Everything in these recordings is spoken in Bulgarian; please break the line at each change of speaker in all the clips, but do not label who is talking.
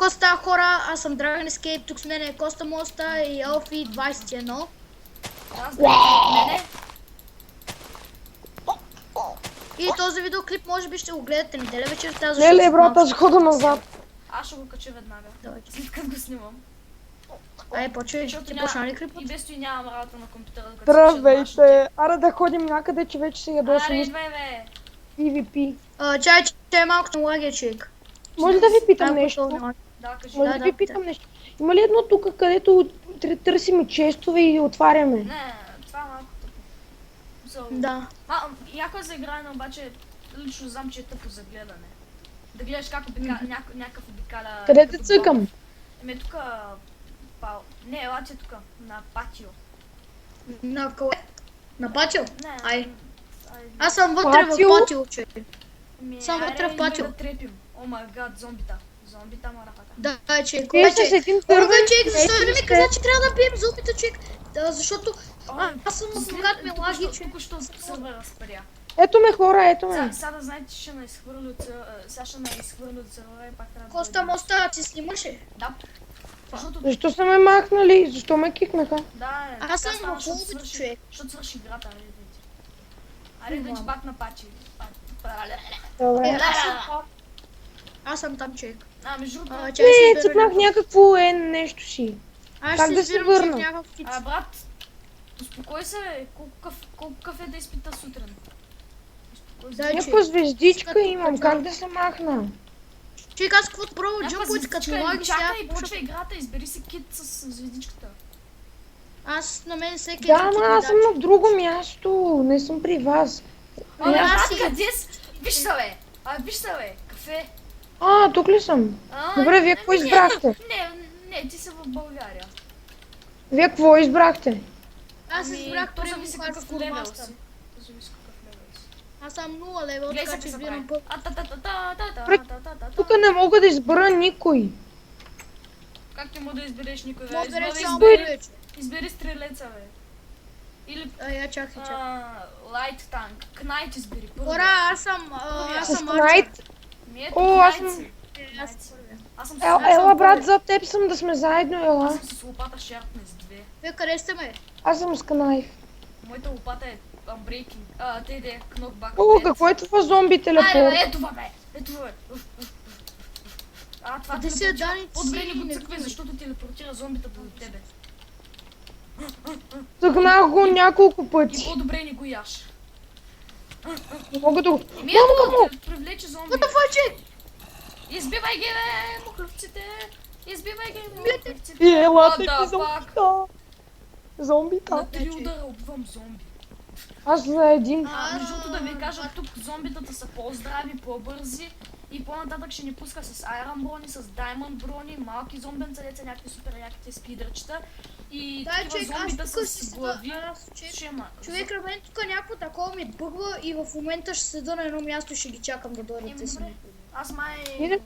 Какво става, хора? Аз съм Dragon Escape, тук с мен е Коста Моста и Елфи 21.
Аз да мене.
И този видеоклип може би ще го гледате неделя вечерта,
Не
защото...
ли, брат, аз хода назад.
Аз ще го кача веднага.
Давай.
След като го снимам.
Ай, почвай,
Защото
ти
няма-
почна ли клипът?
И без той нямам работа на компютъра. докато
Здравейте! Аре да ходим някъде, че вече се
се
ядосвам.
Аре, идвай, бе.
PvP.
Чай малко на лагия, човек.
Може да ви питам нещо?
Да, кажи.
Може
Да,
да ви
да,
питам нещо? Има ли едно тук, където търсим честове и отваряме?
Не, това е малко тъпо. So,
Да.
Яко е за игране, обаче лично знам, че е тъпо за гледане. Да гледаш как някакъв обикаля...
Къде
като
те цъкам?
боб. Еми тука... Не, елате тука, на патио.
На кое? На патио?
Не,
Ай. Аз съм вътре в
Патио?
патио, човек.
Ами,
Съм вътре в патио.
Да трепим. О май гад, зомбита. Зомбита, марафата.
Да, човек.
Вие сте с
Обаче,
един първен.
човек, защо не ми каза, че трябва да бием зомбите, човек? Да, защото... Аз съм адвокат, ми лаги, човек.
Току-що сървъра спря.
Ето ме хора, ето ме.
Сега да знаете, че ще ме изхвърли от сега ще ме изхвърли от сервера и пак трябва да...
Коста Моста, ти снимаш ли?
Да. Защото...
Защо са ме махнали? Защо ме кикнаха?
Да,
Аз съм
така става,
в
защото
лобито,
свърши-
човек.
Защото свърши играта, аре да ти. Аре да ти бак на пачи.
Добре.
Аз съм там, човек.
Между другото...
Чай си
Не,
избера
цъкнах
някакъв.
някакво нещо си.
Аз
Как
ще
да се
избирам,
върна?
човек, някакъв кит.
брат, успокой се, бе. Колко кафе да изпита сутрин? Успокой се.
Дай,
Някаква звездичка
Скъпи
имам,
пача.
как да се махна?
Човек, аз какво пробвам
Някаква
джампуит, като
звездичка,
лаги сега.
чакай, почва играта, избери си кит с звездичката.
Аз на мен всеки
Да,
един кит
ама
ми
аз съм
дава.
на друго място, не съм при вас.
Абе,
аз
брат,
си-
къде си? Виж се, бе. Виж се, бе. Кафе.
Тук ли съм? Добре, вие какво избрахте?
Не, ти си в България.
Вие какво избрахте?
Аз избрах
то
първо
зависи
какъв
какъв левел
курмаста.
си. То зависи какъв левел си.
Аз съм 0 левел,
Гледай
така
се
че
се прави.
избирам първо.
Тук не мога да избера никой.
Как не мога да избереш никой, бе?
Мога да береш само
Избери,
първия, човек.
избери стрелеца, бе. Или
Я чакай.
лайт танк. Кнайт избери. Първо.
Хора, аз съм
С
Арчер.
Найт.
Ето,
О, аз
Кнайт
съм...
си.
Аз съм първия.
Аз съм
Ела, брат, за теб съм да сме заедно,
Аз
ела.
съм с лопата Sharpness 2.
Вие къде сте, ме?
Аз съм с канайф.
Моята лопата е Unbreaking. Те, Knockback.
О, какво е това зомби
Айде,
телепорт?
бе, ето това, бе. Ето това, бе. Това
Къде си,
телепортира.
Дани, ти
По-добре
си
не го
не
цъквай,
видиш.
защото телепортира зомбитата до тебе.
Загнах го няколко
И
пъти.
по-добре не го яш.
Не мога да го...
Еми ето
Мамка му!
го, привлече зомби.
What the fuck, човек?
Избивай ги, бе, мухлъвците. Избивай ги,
И
мухлъвците.
елате
What
ти
the fuck?
зомбита. Зомбита.
На 3 удара убивам зомби.
Аз за един.
Между другото да ви кажа, тук зомбитата са по-здрави, по-бързи и по-нататък ще ни пуска с Iron брони, с Diamond брони, малки зомбенца, деца, някакви супер яките спидърчета и
Да,
такива
човек, аз
зомбита
тук си
с
седа.
глави.
Човек,
Ще има.
човек, на мен тук някакво такова ми бъгва и в момента ще седа на едно място и ще ги чакам да дойдат те си.
Добре. Аз май...
Иде.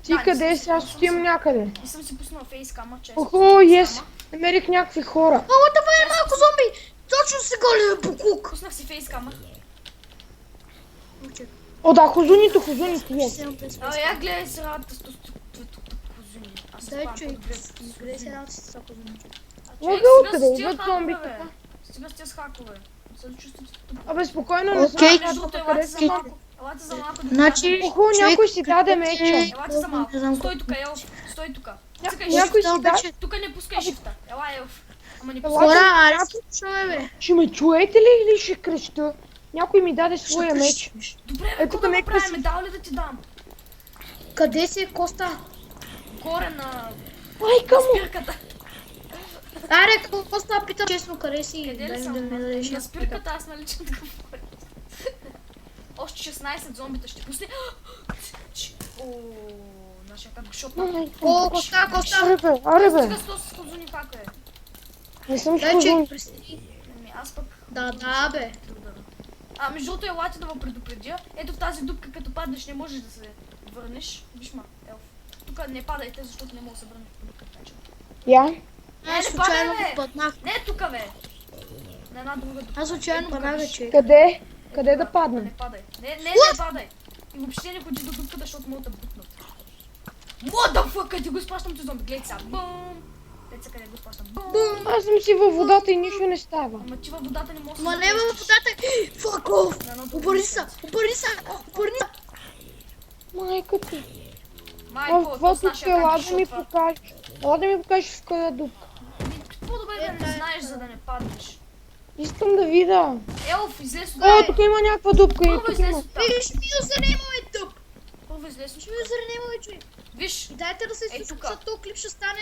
Ти
Да,
къде
не
си? Аз
съм
стоим някъде.
Не съм си пуснала фейскама, често.
Охо, ес! Намерих някакви хора.
What the fuck, малко зомби! Точно се голи, бе, буклук!
Пуснах си фейскама.
О, да, хозуните, ес.
Я гледай се работа с козуни. Аз
Дай,
спам
човек,
по-добре.
изгледай се работа с това козуни.
Мога откъде идват зомбите?
Стига с тия с хакове. Не се чувствате тук.
Абе, спокойно, не
Окей.
знам
Между другото,
някаква къде
елате за
си.
малко. Елате за малко. да
Значи,
Охо, някой си даде меча.
Елате за малко.
Не знам
Стой тук, Елф. Стой тук. Цъкай
Някой
shift.
си даде...
Тук не пускай шифта. Ела, Елф. Ама не
Ела.
пускай.
Хора, аре, слушаме, бе.
Ще ме чуете ли или ще креща? Някой ми даде своя меч.
Добре, бе,
Ето
какво да
нека
направим?
си-
Дал ли да ти дам?
Къде си, Коста?
Горе на
Майка му!
спирката.
Аре, Коста, питам честно, къде си?
Къде
Дай
ли
да
съм?
ми дадеш
На
някаква
спирката аз наличам такъв поглед. Още 16 зомбита ще пусне. О, нашия как го шотна.
Майка.
О, Коста, Коста!
Аре бе, аре
Стига
бе.
с този с хозуни как е.
Не съм
Дай,
схозун.
човек, престани.
Аз пък...
Да, бе.
Между другото, елате да ме предупредя. Ето в тази дупка, като паднеш, не можеш да се върнеш. Виж ма, Елф. Тук не падайте, защото не мога да се върнеш по никакъв начин.
Я?
Аз
не
случайно
падай, бе.
попаднах.
Не е тука, бе. На една друга дупка.
Аз случайно
Тука,
паднах,
виж.
човек.
Къде? Къде да
Не
падна?
падай. Не падай. И въобще не ходи до дупката, защото мога да бутнат. Motherfucker, ти го изпращам ти зомби. Гледай сега. Бум. Гледай сега къде го изпращам. Бум.
Аз съм си във водата и нищо не става.
Ама ти във водата не можеш да
Ма
се
не във
заместиш.
водата. Fuck off.
На едното
Обърни
място.
се, обърни се, обърни се.
Майка ти.
Майко,
В
то с
водата
нашия
ела
как
да ми
шутва.
покажеш. Ела да ми покажеш в къде е дупка.
По-добре да не знаеш, за да не паднеш.
Искам да видя.
Елф, излез от
О, тук има някаква дупка и
Първо
тук
излез
има.
от там.
Виж, мюзър няма е тъп.
Първо излез от
Мюзър няма е човек.
Виж,
Дайте да се
Ей,
изслушам,
тука.
защото този клип ще стане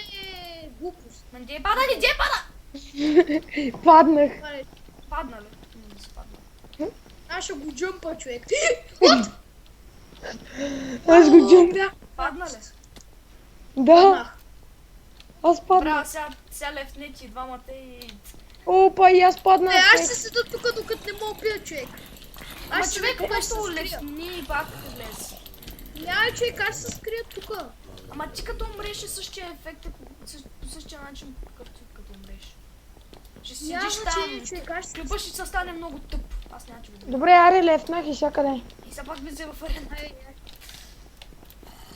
глупост.
ма де пада ли, де пада?
Паднах.
Това е.
Падна ли? Не си падна.
Аз ще го джъмпа, човек. What?
Аз го джъм.
Бях.
Падна ли?
Да, аз паднах.
Браво, сега лефне ти двамата и...
Опа, и аз паднах.
Аз ще седа тук, докато не мога пия, човек.
Ама
Аз ще
човек,
човек, аз ще
просто
се скрия.
лефни и пак влез.
Няма, човек, аз ще се скрия тук.
Ама ти като умреш е същия ефект, по същия начин, като умреш. Ще
Няма,
седиш там,
че човек, аз ще се
клюба ще се стане много тъп. Аз няма че го добре.
Добре, аре, лефнах и всякъде.
И сега пак влезе в арена.
Ай,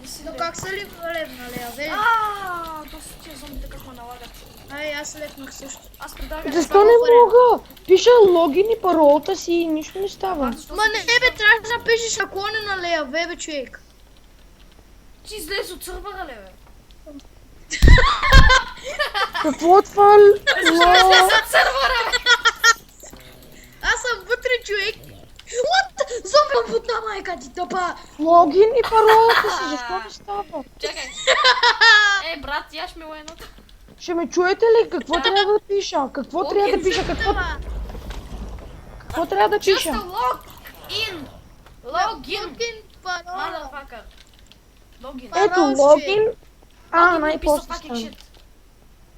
Не си
но
лев.
как са ли левнали, а ве?
То са тия зомбите как ме налагат.
Ай, аз левнах също.
Аз предлагам...
Защо не мога? Пиша логин и паролата си и нищо не става.
Ма не, бе, трябва да напишеш наклони на Лея, бе, човек.
Ти излез от сървъра, ле, бе.
Какво това?
Излез от сървъра, бе.
Аз съм вътре, човек. What? Зомби под на майка ти, тъпа.
Логин и паролата си, защо не става?
Чакай. Брат, яш ми лайното.
Ще ме чуете ли? Какво трябва да пиша? Какво
Логин
трябва да пиша? Какво трябва да
Just
пиша?
a log in. Login.
Логин, парола.
Motherfucker. Login.
Ето,
Парол,
логин. А,
Login
най-после
написал fucking
стана.
shit.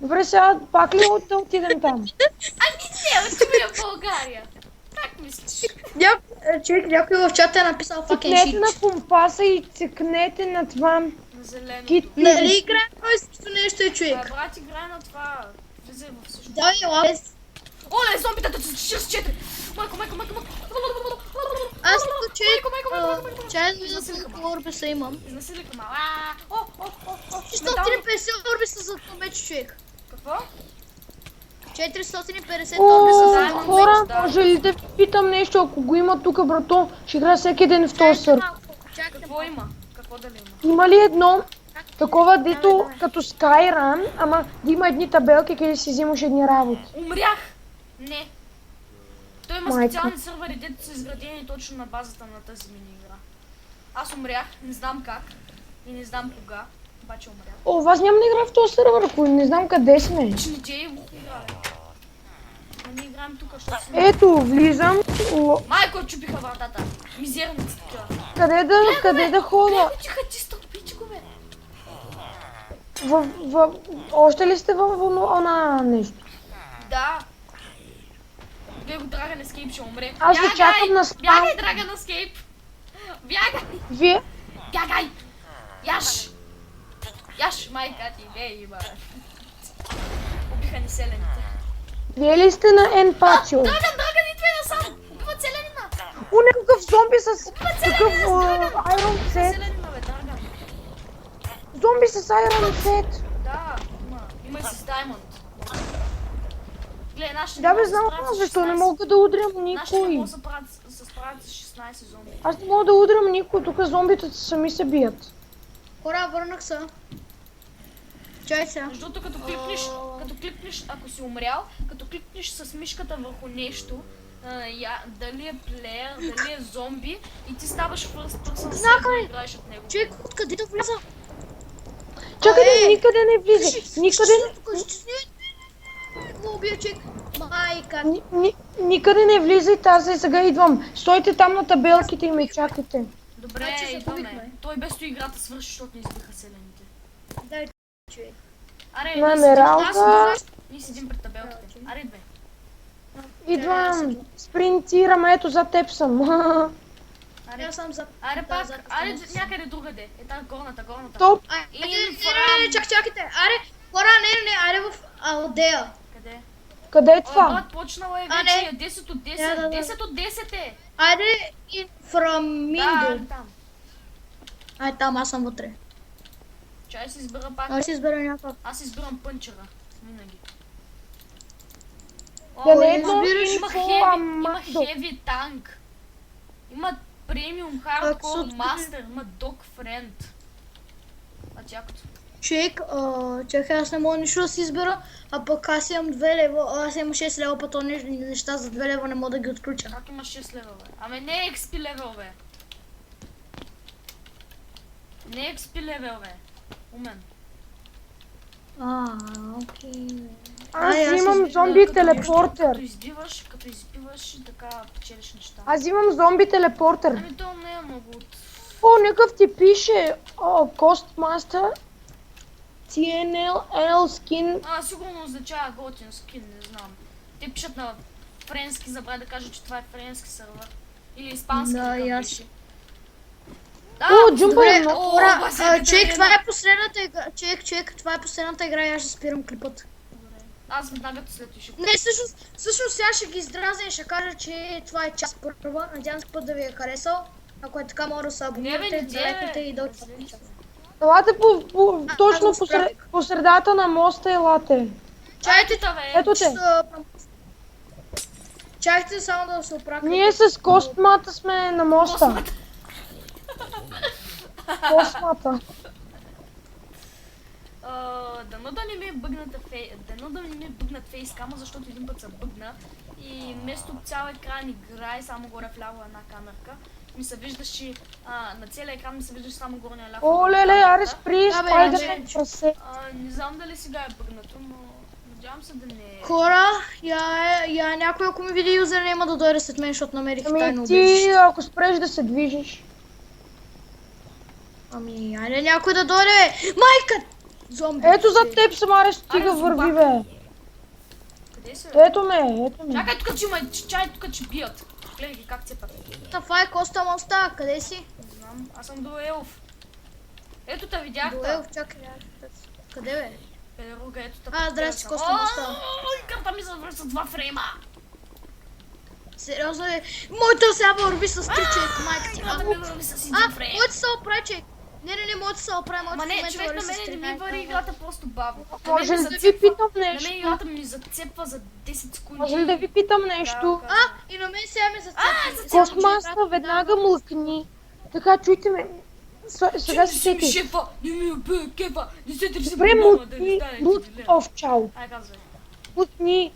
Добре, сега пак ли да отидем там?
Ами не, отиваме в България. Как мислиш?
Човек, някой в чата е написал fucking
Цъкнете
shit.
на компаса и цъкнете на това.
На зелено.
Кит
Нали играем кой също нещо е, човек?
Брат, играй на това. Влизай в същото.
Да, ела.
Оле, зомбитата с 44. Майко.
Аз като човек,
Майко.
чай за колко орбиса имам.
Изнасилиха ма. О.
450 орбиса за това меч, човек.
Какво?
450
О,
орбиса за
заедно
това
хора,
да.
може ли да ви питам нещо, ако го има тук, брато? Ще играя всеки ден в този сърт.
Чакай
Какво има? Какво дали има?
Има ли едно такова, дето като Skyrun, ама да има едни табелки, къде си взимаш едни работи?
Умрях! Не. Той има
Майко.
специални сървъри, дето са изградени точно на базата на тази мини игра. Аз умрях, не знам как и не знам кога, обаче умрях.
О, аз няма да игра в този сървър, ако не знам къде сме.
Че не те го играе. А ние играем тук, защото сме...
Ето, влизам.
Майко, чупиха вратата. Мизерници такива.
Къде да хода?
Гледай, тиха ти стълбичко, бе.
Още ли сте в она нещо?
Да. Гледай го, Драган Escape ще умре.
Аз ви чакам на спам.
Бягай, Драган Escape. Бягай.
Вие?
Бягай! Яш! Яш, майка ти, ей, бе. Убиха ни селените.
Вие ли сте на Енпачо?
Драган, идвай насам! Убива селенина!
О, някакъв зомби с такъв Iron Set.
Селенина, бе, Драган.
Зомби с Iron Set.
Да, има. Има и с Diamond. Гледай, нашите
Да
не
бе,
могат да
знам,
се справят с
защо не
16.
мога да удрям
Нашите не
никой.
могат да се справят с 16 зомби.
Аз не мога да удрям никой, тук зомбите сами се бият.
Хора, върнах се. Чай сега.
Между другото, като кликнеш, ако си умрял, като кликнеш с мишката върху нещо, дали е плеер, дали е зомби, и ти ставаш first person
Знакай!
да играеш от него.
Човек, откъде да влиза?
Чакайте, никъде не влизай. Никъде
Какво убия, човек? Майка.
никъде не влизайте, аз сега идвам. Стойте там на табелките и ме чакайте.
Добре,
Значи се
идваме.
побихме.
Той без то играта свърши, защото не избиха селените.
Дай, човек.
Аре,
На
ние седим-
Емералда.
ние седим пред табелките. Аре, две.
Идвам. Спринтирам, ето за теб съм.
Аре,
Аз съм за...
аре
да,
пак,
зад
аре
нас.
някъде другаде. Е тази горната.
Топ.
Не, чакайте. Аре, хора, не, аре в Алдея.
Къде?
Къде е
О,
това?
брат, почнала е
А,
вече.
не.
10 от 10.
Да.
10 от 10 е.
Айде in from
Да,
Mindo.
там.
Ай, там, аз съм вътре.
Чай си избера пак.
Аз ще избера някакъв.
Аз избирам пънчера. Винаги.
Галено
избираш?
Има
инфламадо.
хеви танк. Има премиум хардкор
Аксот-
мастер. Има дог френд. А тякото.
Човек, чакай, аз не мога нищо да си избера, а пък аз имам 2 лева, аз имам 6 лева, па то неща за 2 лева не мога да ги отключа.
Как имаш 6 левел, бе? Аме не е XP левел, бе. Не е XP левел, бе. Умен.
Окей.
Аз
Ай, аз
имам
избирам
зомби
Като
телепортер.
избиваш и така печелиш неща.
Аз имам зомби телепортер.
Ами то не е много от...
О, някакъв ти пише. Костмастър. TNL скин.
Сигурно означава готин скин, не знам. Те пишат на френски, забравя да кажа, че това е френски сервер. Или испански,
Да,
така
и аз.
пише.
О, Джумпа
Добре,
е много.
хора,
басейната
човек,
арена.
това е последната игра. Човек, това е последната игра и аз ще спирам клипът.
Добре. Аз веднага след и ще...
Не, всъщност сега ще ги издразя и ще кажа, че това е част първа. Надявам се път да ви е харесал. Ако е така, може да се абонирате, да лайкнете и да отидете.
Елате точно
аз го справих.
по средата на моста елате.
Чайте,
бе!
Ето те.
Чакайте само да се оправя.
Ние с Костмата сме на моста. Костмата.
Дано да не ми бъгнат фейскама, защото един път се бъгна и вместо цял екран играе само горе вляво една камерка. Ми се виждаше, на целия екран ми се виждаше само горния ляво.
О, леле, аре спри,
Да, бе,
Спайдермен
значи.
прасе.
Не знам дали сега е бъгнато, но надявам се да не е.
Хора, я някой, ако ми види юзернейма, да дойде след мен, защото намерих тайно
Ами ти,
убежище.
ако спреш да се движиш.
Ами, айде някой да дойде. Майка! Зомби.
Ето за теб, Самаре, стига
Аре,
върви,
зомбак.
бе.
Къде са?
Ето ме.
Чакай тук, че има чай, тук че бият. Гледай ги как цепат.
Това е Коста Моста, къде си?
Не знам, аз съм до Елф. Ето те видях.
Дуел, чакай. Къде бе?
Педеруга, ето те.
Здрасти, Коста Моста.
Играта ми завърши с 2 фрейма.
Сериозно ли? Моето сега върви с 3 човека, майка ти.
Играта ми върви с 1 фрейм.
Моето се оправи, човек. Не, моето се оправи, моето
Ма
в
не,
момента
човек
върви
на
с
мене не ми
13.
върви играта просто бавно.
Може ли да ви
зацепва.
питам
На мен
нещо?
играта ми зацепва за 10 секунди.
Може ли да ви питам нещо?
Да,
И на мен сега ми зацепи.
Космаста, веднага млъкни. Така, чуйте ме. Сега се
си
сети.
шефа, не ми убива кефа, не се държи
Добре,
по дома, да не
млъкни,
стане
млъкни
ти
овчал.
Ай, казвай.
Млъкни.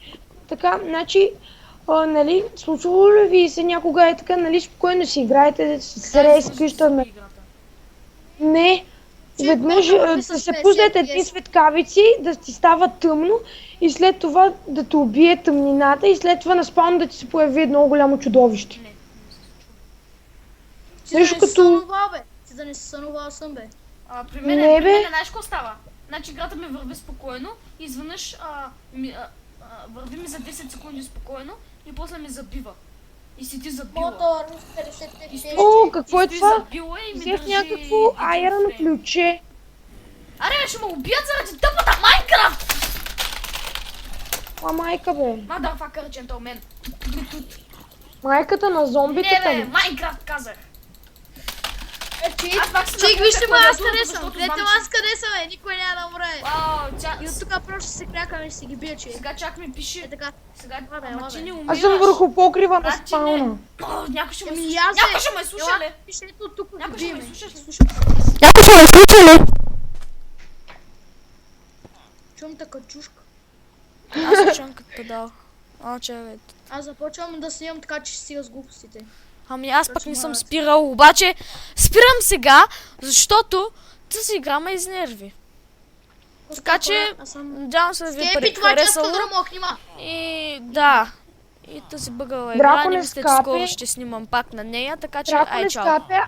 Така, значи, нали, случвало ли ви се някога е така, нали, спокойно си играете с рейс, къща. Не. Веднъж да се пуснат едни светкавици, да ти става тъмно и след това да те убие тъмнината и след това на спаун да ти се появи едно голямо чудовище.
Не, не се случва.
Ти да не
Също
си
като-
сънувал, бе. Ти да не си сънувал съм, бе.
При
Не,
мен,
бе.
знаеш какво става? Значи играта ми върви спокойно и изведнъж върви ми за 10 секунди спокойно и после ми забива. И си ти забила.
Мотор, 50.
О, какво е
И стои
това?
забила и ми
Взех
държи
някакво
един
айрон
фрейм.
ключе.
Аре, ще ме убият заради тъпата Майнкрафт!
Майка, бе.
Motherfucker, джентълмен.
Майката на
Не
зомбитата
бе,
ли?
Майнкрафт казах. Аз пак се
Човек,
напълня
вижте ме, аз
клавиатурата,
къде съм.
защото
Гледайте
знам,
ме,
че-
аз къде съм, бе. Никой няма да умре.
Вау,
И от тук просто ще се крякаме и ще си ги бия, човек.
сега чак ми пише.
Е така.
Сега,
Ела,
ама
бе.
ти не умираш.
Аз съм върху покрива на
Значи не.
спауна.
Някой ще ме
Еми,
слуша.
аз бе.
Някой ще ме слуша ли?
Пише ето тук.
Някой ще ме слуша ли?
Някой ще ме случи ли?
Чум така чушка.
Аз се чувам като педал. Бе.
Аз започвам да снимам така, че ще стига с глупостите.
Ами аз пък
Точно
не съм
моят.
спирал, обаче спирам сега, защото тази игра ме изнерви. Така че,
Аз съм...
надявам се да ви
Скепи,
е
това че
харесало.
да мокнима.
И да. И тази бъгала игра,
Драконе
не след
скапе.
скоро ще снимам пак на нея, така че ай
Драконе
чао.
скапе,